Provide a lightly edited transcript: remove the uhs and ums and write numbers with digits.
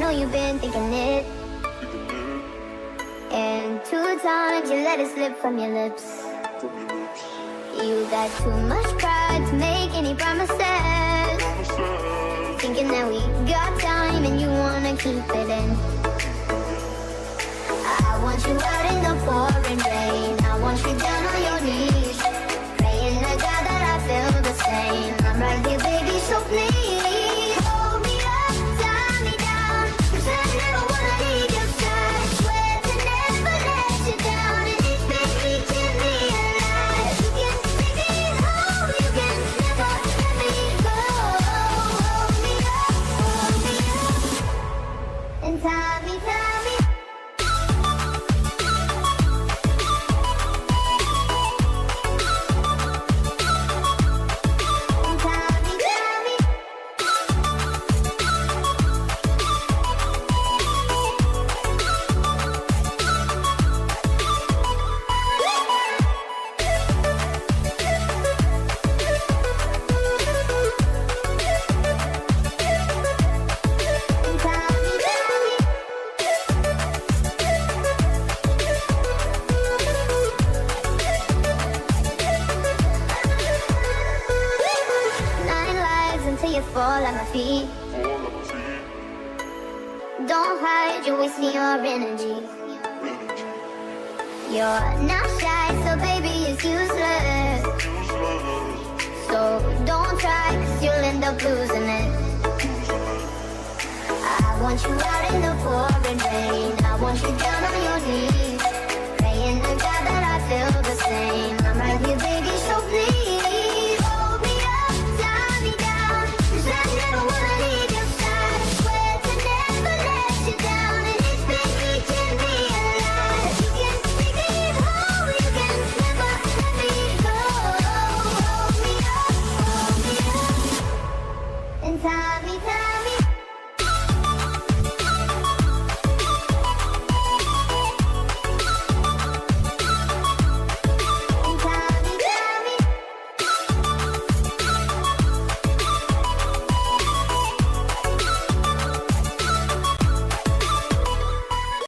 know you've been thinking it. And 2 times you let it slip from your lips. You got too much pride to make any promises. Thinking that we got time and you wanna keep it in. I want you out in the pouring rain. I want you down on your knees, praying to God that I feel the same. I'm right here, baby, so please hold me up, tie me down, 'cause I never wanna leave your side. Swear to never let you down, and it's baby, keep me alive. You can make me whole, you can never let me go. Hold me up, and tie me, tie me. Fall at my feet. Don't hide, you're wasting your energy. You're not shy, so baby it's useless. So don't try, 'cause you'll end up losing it. I want you out in the forest.